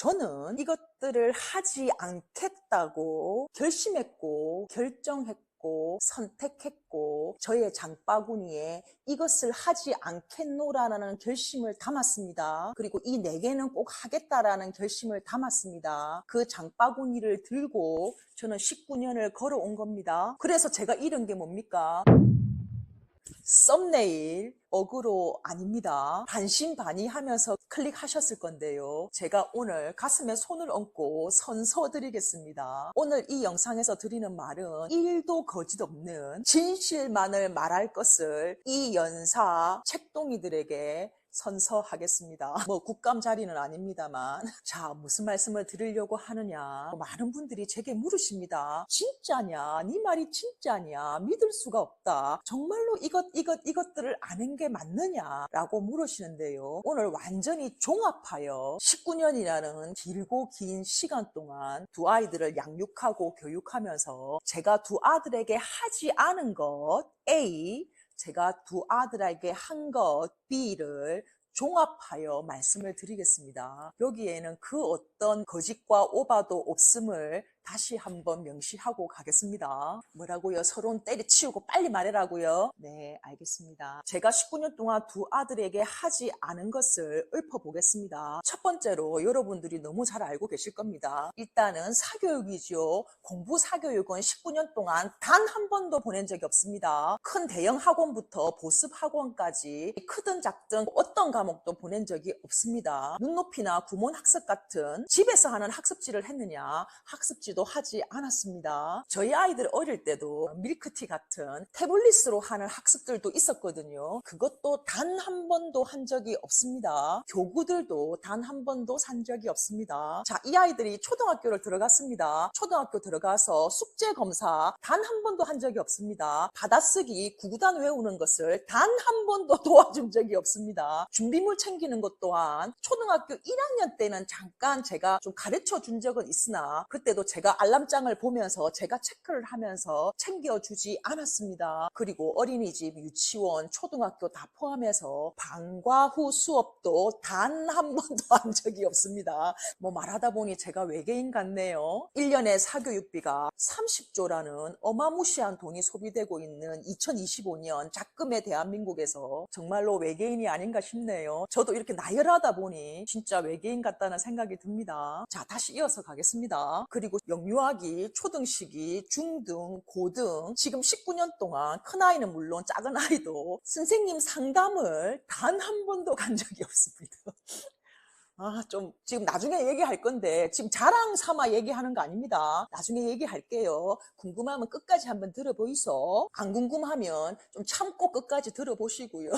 저는 이것들을 하지 않겠다고 결심했고 결정했고 선택했고 저의 장바구니에 이것을 하지 않겠노라는 결심을 담았습니다. 그리고 이 4개는 꼭 하겠다라는 결심을 담았습니다. 그 장바구니를 들고 저는 19년을 걸어온 겁니다. 그래서 제가 잃은 게 뭡니까? 썸네일 어그로 아닙니다. 반신반의하면서 클릭하셨을 건데요. 제가 오늘 가슴에 손을 얹고 선서드리겠습니다. 오늘 이 영상에서 드리는 말은 1도 거짓 없는 진실만을 말할 것을 이 연사 책동이들에게 선서하겠습니다. 뭐 국감 자리는 아닙니다만. 자, 무슨 말씀을 드리려고 하느냐. 많은 분들이 제게 물으십니다. 진짜냐? 네 말이 진짜냐? 믿을 수가 없다. 정말로 이것들을 아는 게 맞느냐? 라고 물으시는데요. 오늘 완전히 종합하여 19년이라는 길고 긴 시간 동안 두 아이들을 양육하고 교육하면서 제가 두 아들에게 하지 않은 것 A, 제가 두 아들에게 한 것 B를 종합하여 말씀을 드리겠습니다. 여기에는 그 어떤 거짓과 오바도 없음을 다시 한번 명시하고 가겠습니다. 뭐라고요? 서로는 때려치우고 빨리 말해라고요? 네, 알겠습니다. 제가 19년 동안 두 아들에게 하지 않은 것을 읊어보겠습니다. 첫 번째로 여러분들이 너무 잘 알고 계실 겁니다. 일단은 사교육이죠. 공부 사교육은 19년 동안 단 한 번도 보낸 적이 없습니다. 큰 대형 학원부터 보습 학원까지 크든 작든 어떤 과목도 보낸 적이 없습니다. 눈높이나 구몬 학습 같은 집에서 하는 학습지를 했느냐? 학습지도 하지 않았습니다. 저희 아이들 어릴 때도 밀크티 같은 태블릿으로 하는 학습들도 있었거든요. 그것도 단 한 번도 한 적이 없습니다. 교구들도 단 한 번도 산 적이 없습니다. 자, 이 아이들이 초등학교를 들어갔습니다. 초등학교 들어가서 숙제 검사 단 한 번도 한 적이 없습니다. 받아쓰기 구구단 외우는 것을 단 한 번도 도와준 적이 없습니다. 준비물 챙기는 것 또한 초등학교 1학년 때는 잠깐 제가 좀 가르쳐 준 적은 있으나 그때도 제가 알람장을 보면서 제가 체크를 하면서 챙겨주지 않았습니다. 그리고 어린이집, 유치원, 초등학교 다 포함해서 방과 후 수업도 단 한 번도 한 적이 없습니다. 뭐 말하다 보니 제가 외계인 같네요. 1년에 사교육비가 30조라는 어마무시한 돈이 소비되고 있는 2025년 작금의 대한민국에서 정말로 외계인이 아닌가 싶네요. 저도 이렇게 나열하다 보니 진짜 외계인 같다는 생각이 듭니다. 자, 다시 이어서 가겠습니다. 그리고 영유아기, 초등시기, 중등, 고등 지금 19년 동안 큰아이는 물론 작은 아이도 선생님 상담을 단 한 번도 간 적이 없습니다. 지금 나중에 얘기할 건데, 지금 자랑 삼아 얘기하는 거 아닙니다. 나중에 얘기할게요. 궁금하면 끝까지 한번 들어보이소. 안 궁금하면 좀 참고 끝까지 들어보시고요.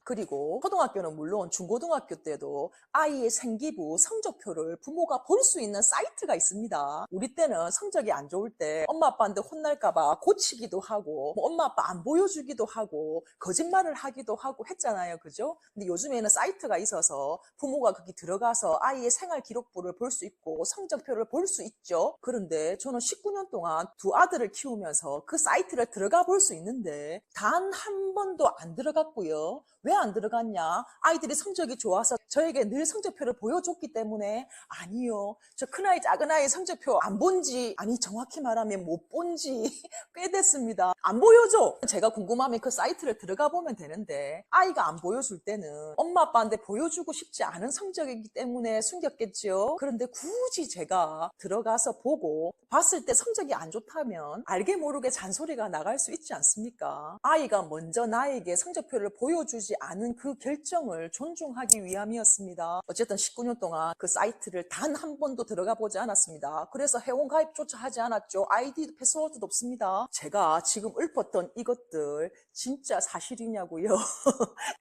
그리고 초등학교는 물론 중고등학교 때도 아이의 생기부, 성적표를 부모가 볼 수 있는 사이트가 있습니다. 우리 때는 성적이 안 좋을 때 엄마 아빠한테 혼날까봐 고치기도 하고, 뭐 엄마 아빠 안 보여주기도 하고, 거짓말을 하기도 하고 했잖아요. 그죠? 근데 요즘에는 사이트가 있어서 부모가 거기 들어가서 아이의 생활 기록부를 볼 수 있고 성적표를 볼 수 있죠. 그런데 저는 19년 동안 두 아들을 키우면서 그 사이트를 들어가 볼 수 있는데 단 한 번도 안 들어갔고요. 왜 안 들어갔냐? 아이들이 성적이 좋아서 저에게 늘 성적표를 보여줬기 때문에 아니요. 저 큰아이 작은아이 성적표 안 본지, 아니 정확히 말하면 못 본지 꽤 됐습니다. 안 보여줘. 제가 궁금하면 그 사이트를 들어가 보면 되는데 아이가 안 보여줄 때는 엄마 아빠한테 보여주고 싶지 않은 성적이기 때문에 숨겼겠죠. 그런데 굳이 제가 들어가서 보고 봤을 때 성적이 안 좋다면 알게 모르게 잔소리가 나갈 수 있지 않습니까? 아이가 먼저 나에게 성적표를 보여주지 않은 그 결정을 존중하기 위함이었습니다. 어쨌든 19년 동안 그 사이트를 단 한 번도 들어가 보지 않았습니다. 그래서 회원가입조차 하지 않았죠. 아이디 패스워드도 없습니다. 제가 지금 읊었던 이것들 진짜 사실이냐고요?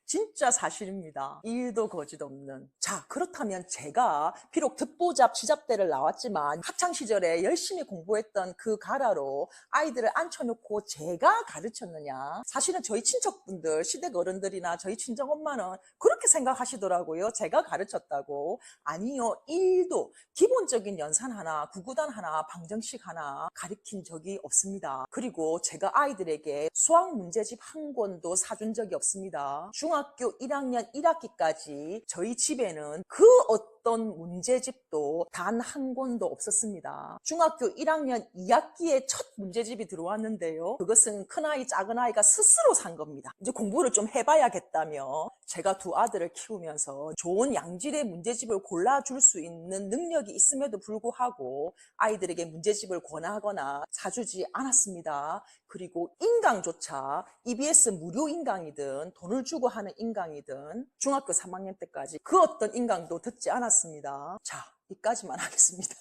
진짜 사실입니다. 1도 거짓 없는. 자, 그렇다면 제가 비록 듣보잡 지잡대를 나왔지만 학창시절에 열심히 공부했던 그 가라로 아이들을 앉혀놓고 제가 가르쳤느냐? 사실은 저희 친척분들, 시댁 어른들이나 저희 친정엄마는 그렇게 생각하시더라고요. 제가 가르쳤다고. 아니요. 1도 기본적인 연산 하나, 구구단 하나, 방정식 하나 가르친 적이 없습니다. 그리고 제가 아이들에게 수학 문제집 한 권도 사준 적이 없습니다. 중학교 1학년 1학기까지 저희 집에는 그 어떤 어떤 문제집도 단 한 권도 없었습니다. 중학교 1학년 2학기에 첫 문제집이 들어왔는데요. 그것은 큰아이 작은아이가 스스로 산 겁니다. 이제 공부를 좀 해봐야겠다며 제가 두 아들을 키우면서 좋은 양질의 문제집을 골라줄 수 있는 능력이 있음에도 불구하고 아이들에게 문제집을 권하거나 사주지 않았습니다. 그리고 인강조차 EBS 무료 인강이든 돈을 주고 하는 인강이든 중학교 3학년 때까지 그 어떤 인강도 듣지 않았습니다. 자, 여기까지만 하겠습니다.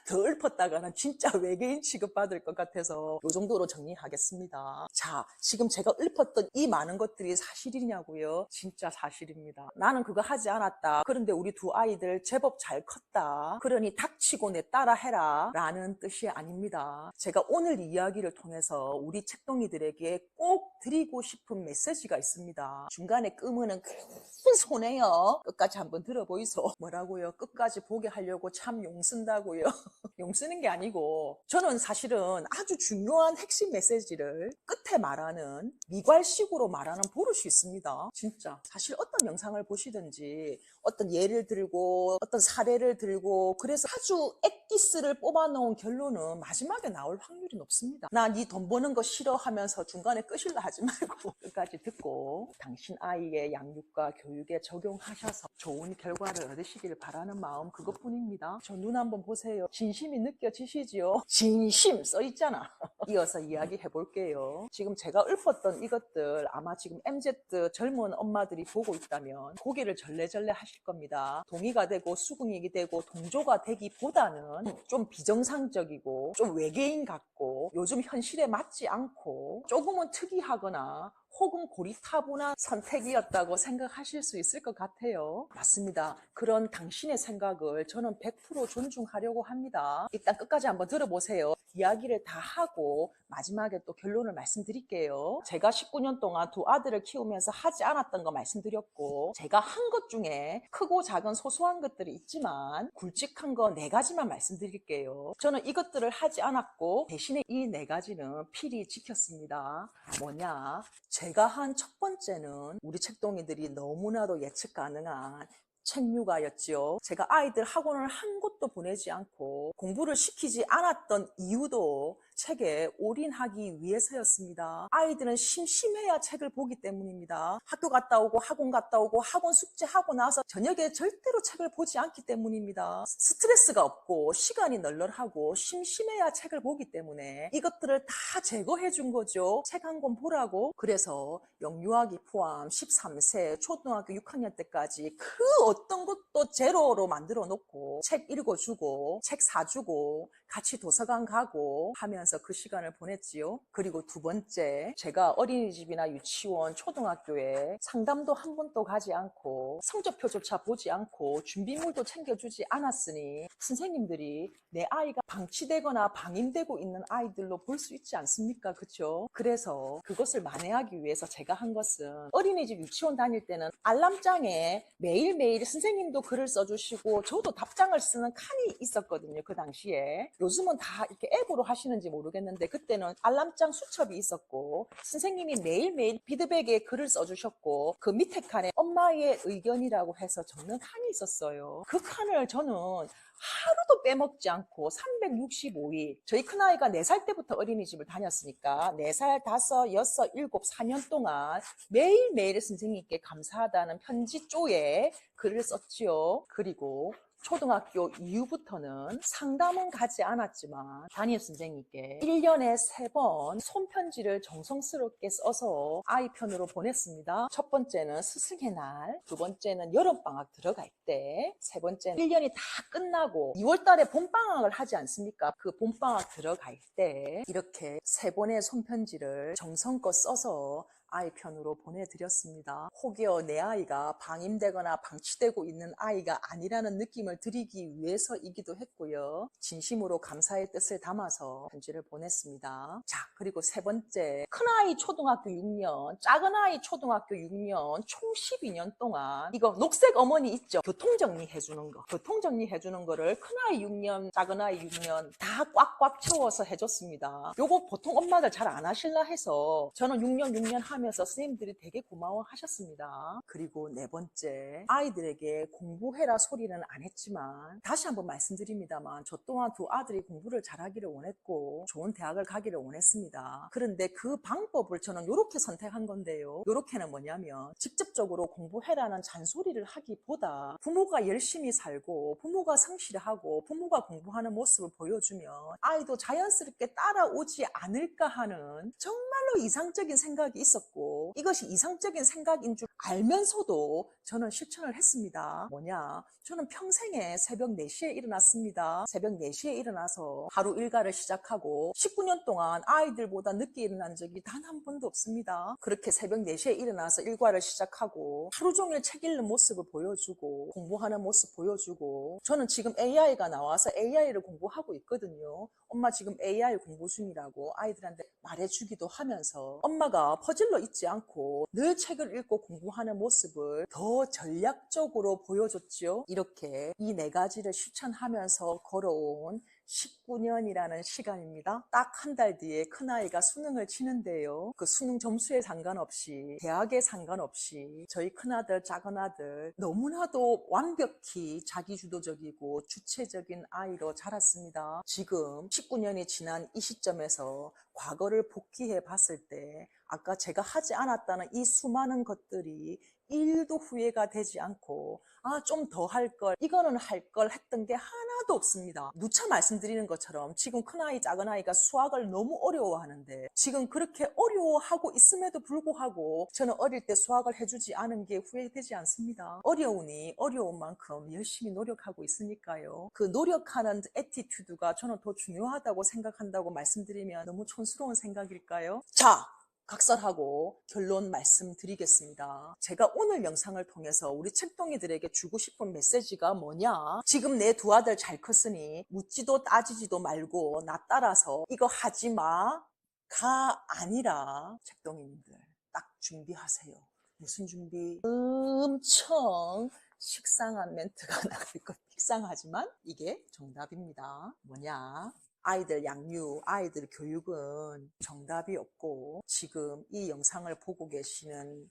더 읊었다가는 진짜 외계인 취급받을 것 같아서 이 정도로 정리하겠습니다. 자, 지금 제가 읊었던 이 많은 것들이 사실이냐고요? 진짜 사실입니다. 나는 그거 하지 않았다. 그런데 우리 두 아이들 제법 잘 컸다. 그러니 닥치고 내 따라 해라 라는 뜻이 아닙니다. 제가 오늘 이야기를 통해서 우리 책동이들에게 꼭 드리고 싶은 메시지가 있습니다. 중간에 끄무는 큰 손해요. 끝까지 한번 들어보이소. 뭐라고요? 끝까지 보게 하려고 참 용 쓴다고요. 용 쓰는 게 아니고 저는 사실은 아주 중요한 핵심 메시지를 끝에 말하는 미괄식으로 말하는 버릇이 있습니다. 진짜 사실 어떤 영상을 보시든지 어떤 예를 들고 어떤 사례를 들고 그래서 아주 엑기스를 뽑아놓은 결론은 마지막에 나올 확률이 높습니다. 나 네 돈 버는 거 싫어하면서 중간에 끄실라 하지 말고 끝까지 듣고 당신 아이의 양육과 교육에 적용하셔서 좋은 결과를 얻으시길 바라는 마음 그것뿐입니다. 저 눈 한번 보세요. 진심이 느껴지시지요? 진심 써있잖아. 이어서 이야기해 볼게요. 지금 제가 읊었던 이것들 아마 지금 MZ 젊은 엄마들이 보고 있다면 고개를 절레절레 하실 겁니다. 동의가 되고 수긍이 되고 동조가 되기보다는 좀 비정상적이고 좀 외계인 같고 요즘 현실에 맞지 않고 조금은 특이하거나 혹은 고리타분한 선택이었다고 생각하실 수 있을 것 같아요. 맞습니다. 그런 당신의 생각을 저는 100% 존중하려고 합니다. 일단 끝까지 한번 들어보세요. 이야기를 다 하고 마지막에 또 결론을 말씀드릴게요. 제가 19년 동안 두 아들을 키우면서 하지 않았던 거 말씀드렸고 제가 한 것 중에 크고 작은 소소한 것들이 있지만 굵직한 거 4가지만 말씀드릴게요. 저는 이것들을 하지 않았고 대신에 이 4가지는 필히 지켰습니다. 뭐냐? 제가 한 첫 번째는 우리 책동이들이 너무나도 예측 가능한 책육아였지요. 제가 아이들 학원을 한 곳도 보내지 않고 공부를 시키지 않았던 이유도 책에 올인하기 위해서였습니다. 아이들은 심심해야 책을 보기 때문입니다. 학교 갔다 오고 학원 숙제하고 나서 저녁에 절대로 책을 보지 않기 때문입니다. 스트레스가 없고 시간이 널널하고 심심해야 책을 보기 때문에 이것들을 다 제거해 준 거죠. 책 한 권 보라고. 그래서 영유아기 포함 13세 초등학교 6학년 때까지 그 어떤 것도 제로로 만들어 놓고 책 읽어주고 책 사주고 같이 도서관 가고 하면서 그 시간을 보냈지요. 그리고 두 번째, 제가 어린이집이나 유치원, 초등학교에 상담도 한 번도 가지 않고 성적표조차 보지 않고 준비물도 챙겨주지 않았으니 선생님들이 내 아이가 방치되거나 방임되고 있는 아이들로 볼 수 있지 않습니까? 그렇죠? 그래서 그것을 만회하기 위해서 제가 한 것은 어린이집, 유치원 다닐 때는 알람장에 매일매일 선생님도 글을 써주시고 저도 답장을 쓰는 칸이 있었거든요. 그 당시에. 요즘은 다 이렇게 앱으로 하시는지 모르겠는데 그때는 알람장 수첩이 있었고 선생님이 매일매일 피드백에 글을 써주셨고 그 밑에 칸에 엄마의 의견이라고 해서 적는 칸이 있었어요. 그 칸을 저는 하루도 빼먹지 않고 365일 저희 큰아이가 4살 때부터 어린이집을 다녔으니까 4살, 5, 6, 7, 4년 동안 매일매일 선생님께 감사하다는 편지 쪼에 글을 썼지요. 그리고 초등학교 이후부터는 상담은 가지 않았지만 담임선생님께 1년에 3번 손편지를 정성스럽게 써서 아이 편으로 보냈습니다. 첫 번째는 스승의 날, 두 번째는 여름방학 들어갈 때, 세 번째는 1년이 다 끝나고 2월 달에 봄방학을 하지 않습니까? 그 봄방학 들어갈 때 이렇게 3번의 손편지를 정성껏 써서 아이 편으로 보내드렸습니다. 혹여 내 아이가 방임되거나 방치되고 있는 아이가 아니라는 느낌을 드리기 위해서이기도 했고요. 진심으로 감사의 뜻을 담아서 편지를 보냈습니다. 자, 그리고 세 번째, 큰아이 초등학교 6년, 작은아이 초등학교 6년, 총 12년 동안 이거 녹색 어머니 있죠? 교통정리 해주는 거. 교통정리 해주는 거를 큰아이 6년, 작은아이 6년 다 꽉꽉 채워서 해줬습니다. 요거 보통 엄마들 잘 안 하실라 해서 저는 6년 하면 하면서 선생님들이 되게 고마워하셨습니다. 그리고 네 번째, 아이들에게 공부해라 소리는 안 했지만 다시 한번 말씀드립니다만 저 또한 두 아들이 공부를 잘하기를 원했고 좋은 대학을 가기를 원했습니다. 그런데 그 방법을 저는 이렇게 선택한 건데요. 이렇게는 뭐냐면 직접적으로 공부해라는 잔소리를 하기보다 부모가 열심히 살고 부모가 성실하고 부모가 공부하는 모습을 보여주면 아이도 자연스럽게 따라오지 않을까 하는 정말로 이상적인 생각이 있었고 이것이 이상적인 생각인 줄 알면서도 저는 실천을 했습니다. 뭐냐? 저는 평생에 새벽 4시에 일어났습니다. 새벽 4시에 일어나서 하루 일과를 시작하고 19년 동안 아이들보다 늦게 일어난 적이 단 한 번도 없습니다. 그렇게 새벽 4시에 일어나서 일과를 시작하고 하루 종일 책 읽는 모습을 보여주고 공부하는 모습 보여주고 저는 지금 AI가 나와서 AI를 공부하고 있거든요. 엄마 지금 AI 공부 중이라고 아이들한테 말해주기도 하면서 엄마가 퍼질러 있지 않고 늘 책을 읽고 공부하는 모습을 더 전략적으로 보여줬죠. 이렇게 이 네 가지를 실천하면서 걸어온 19년이라는 시간입니다. 딱 한 달 뒤에 큰아이가 수능을 치는데요. 그 수능 점수에 상관없이 대학에 상관없이 저희 큰아들 작은아들 너무나도 완벽히 자기주도적이고 주체적인 아이로 자랐습니다. 지금 19년이 지난 이 시점에서 과거를 복귀해 봤을 때 아까 제가 하지 않았다는 이 수많은 것들이 1도 후회가 되지 않고 좀 더 할 걸, 이거는 할 걸 했던 게 하나도 없습니다. 누차 말씀드리는 것처럼 지금 큰아이, 작은아이가 수학을 너무 어려워하는데 지금 그렇게 어려워하고 있음에도 불구하고 저는 어릴 때 수학을 해주지 않은 게 후회되지 않습니다. 어려우니 어려운 만큼 열심히 노력하고 있으니까요. 그 노력하는 애티튜드가 저는 더 중요하다고 생각한다고 말씀드리면 너무 촌스러운 생각일까요? 자! 각설하고 결론 말씀드리겠습니다. 제가 오늘 영상을 통해서 우리 책동이들에게 주고 싶은 메시지가 뭐냐? 지금 내 두 아들 잘 컸으니 묻지도 따지지도 말고 나 따라서 이거 하지 마가 아니라 책동이님들 딱 준비하세요. 무슨 준비? 엄청 식상한 멘트가 나갈 것. 식상하지만 이게 정답입니다. 뭐냐? 아이들 양육, 아이들 교육은 정답이 없고 지금 이 영상을 보고 계시는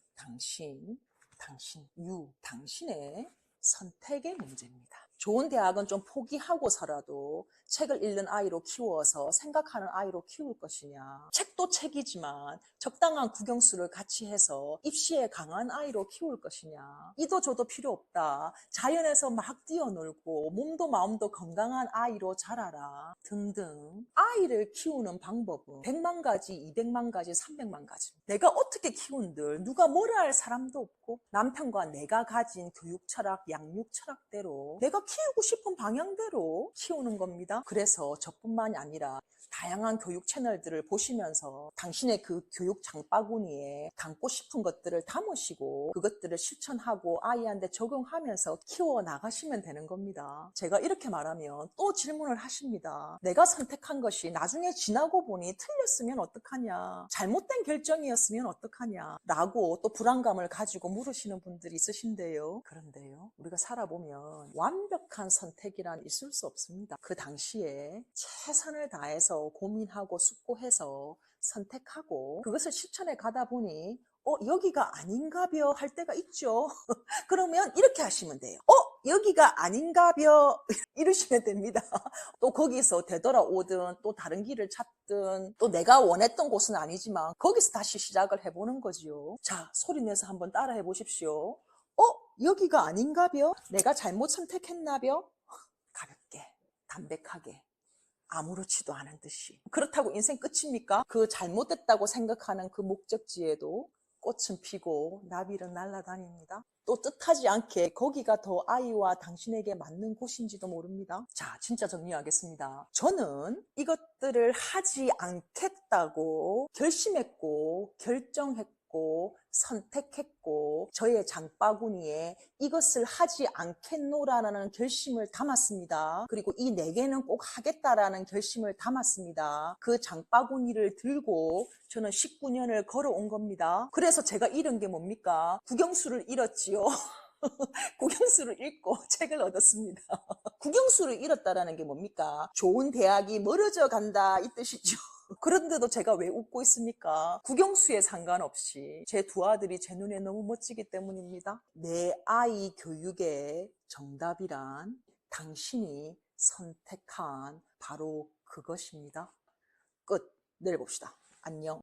당신의 선택의 문제입니다. 좋은 대학은 좀 포기하고서라도 책을 읽는 아이로 키워서 생각하는 아이로 키울 것이냐, 책도 책이지만 적당한 국영수를 같이 해서 입시에 강한 아이로 키울 것이냐, 이도 저도 필요 없다, 자연에서 막 뛰어놀고 몸도 마음도 건강한 아이로 자라라 등등. 아이를 키우는 방법은 100만 가지, 200만 가지, 300만 가지. 내가 어떻게 키운들 누가 뭐라 할 사람도 없고 남편과 내가 가진 교육 철학, 양육 철학대로 내가 키우고 싶은 방향대로 키우는 겁니다. 그래서 저뿐만이 아니라 다양한 교육 채널들을 보시면서 당신의 그 교육 장바구니에 담고 싶은 것들을 담으시고 그것들을 실천하고 아이한테 적용하면서 키워나가시면 되는 겁니다. 제가 이렇게 말하면 또 질문을 하십니다. 내가 선택한 것이 나중에 지나고 보니 틀렸으면 어떡하냐, 잘못된 결정이었으면 어떡하냐 라고 또 불안감을 가지고 물으시는 분들이 있으신데요. 그런데요, 우리가 살아보면 완벽한 선택이란 있을 수 없습니다. 그 당시에 최선을 다해서 고민하고 숙고해서 선택하고 그것을 실천해 가다 보니 여기가 아닌가벼 할 때가 있죠. 그러면 이렇게 하시면 돼요. 여기가 아닌가벼 이러시면 됩니다. 또 거기서 되돌아오든 또 다른 길을 찾든 또 내가 원했던 곳은 아니지만 거기서 다시 시작을 해보는 거지요. 자, 소리내서 한번 따라해 보십시오. 여기가 아닌가벼? 내가 잘못 선택했나벼? 가볍게, 담백하게, 아무렇지도 않은 듯이. 그렇다고 인생 끝입니까? 그 잘못됐다고 생각하는 그 목적지에도 꽃은 피고 나비는 날아다닙니다. 또 뜻하지 않게 거기가 더 아이와 당신에게 맞는 곳인지도 모릅니다. 자, 진짜 정리하겠습니다. 저는 이것들을 하지 않겠다고 결심했고 결정했고 선택했고 저의 장바구니에 이것을 하지 않겠노라는 결심을 담았습니다. 그리고 이 4개는 꼭 하겠다라는 결심을 담았습니다. 그 장바구니를 들고 저는 19년을 걸어온 겁니다. 그래서 제가 잃은 게 뭡니까? 국영수를 잃었지요. 국영수를 읽고 책을 얻었습니다. 국영수를 잃었다라는 게 뭡니까? 좋은 대학이 멀어져 간다 이 뜻이죠. 그런데도 제가 왜 웃고 있습니까? 국영수에 상관없이 제 두 아들이 제 눈에 너무 멋지기 때문입니다. 내 아이 교육의 정답이란 당신이 선택한 바로 그것입니다. 끝. 내일 봅시다. 안녕.